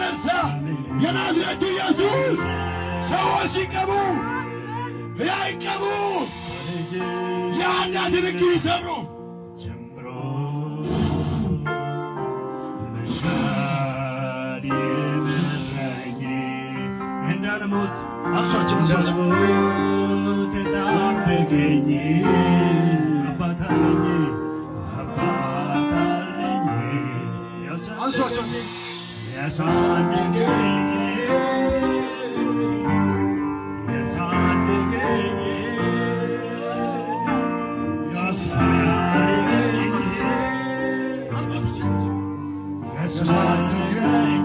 ያነሳ የናዝሬቱ ኢየሱስ ሰዎች ይቀቡ ያይቀቡ የኃጢአት ልክ ይሰብሩ እንዳልሞት አንሷቸው ተጣበቀኝ አባት አለኝ አንሷቸው ያሳደገኝ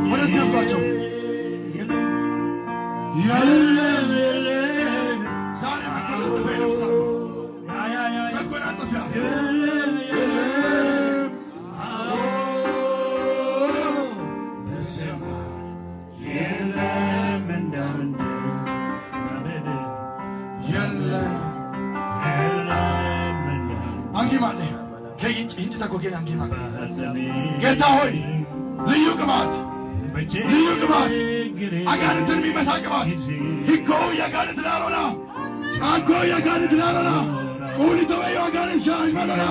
ወደዚህ አምጧቸው። ዛሬ መጎናጸፊያ ይለብሳሉ። መጎናጸፊያ አንጊማለ ከይንጭ ተጎጌን አንጊማ ጌታ ሆይ ልዩ ቅባት ልዩ ቅባት አጋንንትን የሚመታ ቅባት ሂኮ የአጋንንት ላሮና ጫንኮ የአጋንንት ላሮና ቁሊቶበዮ አጋንንት ሻይመሎና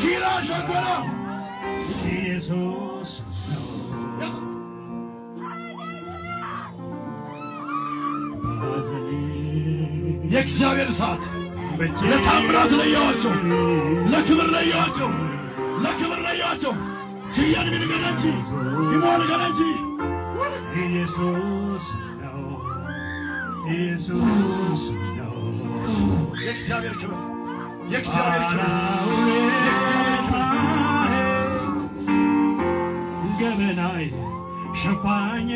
ኪራ ሸኮና ኢየሱስ የእግዚአብሔር እሳት ለታምራት ለየዋቸው፣ ለክብር ለየዋቸው፣ ለክብር ለየዋቸው። ሽያን ምን ገናንቺ ይሞል ገናንቺ ኢየሱስ ነው ኢየሱስ ነው የእግዚአብሔር ክብር የእግዚአብሔር ክብር የእግዚአብሔር ክብር ገበናይ ሸፋኝ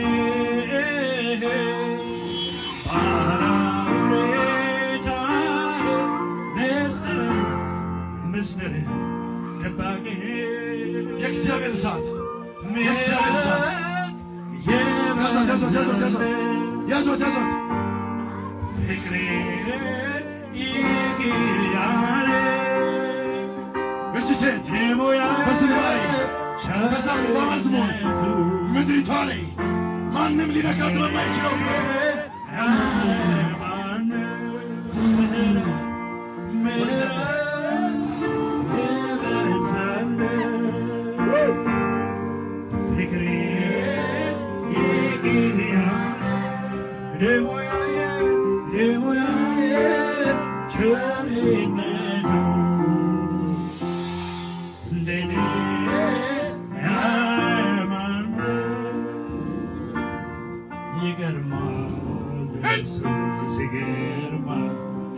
ምስጢር ደባቂ የእግዚአብሔር እሳት የእግዚአብሔር እሳት ያዞት ፍቅሬ ይቅር ያለ እቺ ሴት በዝማሬ በዛም በመዝሙር ምድሪቷ ላይ ማንም ሊነካት በማይችለው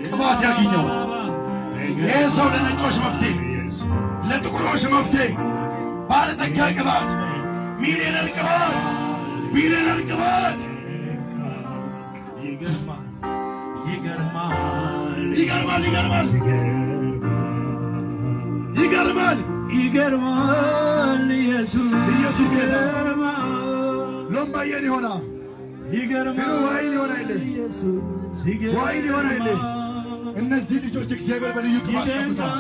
ቅባት ያገኘው ይህ ሰው ለነጮች መፍትሄ፣ ለጥቁሮች መፍትሄ፣ ባለጠጋ ቅባት፣ ሚሊዮነር ቅባት፣ ሚሊዮነር ቅባት። ይገርማል ኢየሱስ ሎምባየን ይሆና ዋይን ይሆና ዋይን ይሆና እነዚህ ልጆች እግዚአብሔር በልዩ ቅባት ቀብቷል።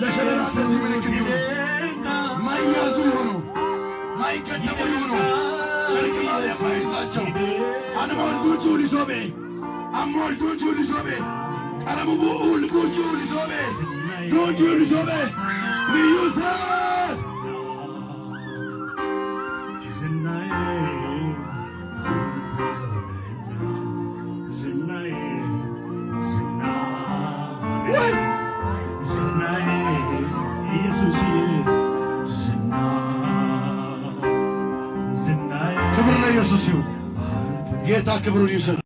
ለሸለላ እንደዚህ ምልክት ይሆኑ፣ ማያዙ ይሆኑ፣ ማይቀደሙ ይሆኑ፣ እርግማን የማይዛቸው አንሞልዱቹ ሊሶቤ አሞልዱቹ ሊሶቤ ቀረሙ ቡኡል ቡቹ ሊሶቤ ዱቹ ሊሶቤ ልዩ ሰት ክብር ለኢየሱስ ይሁን። ጌታ ክብሩን ይውሰድ።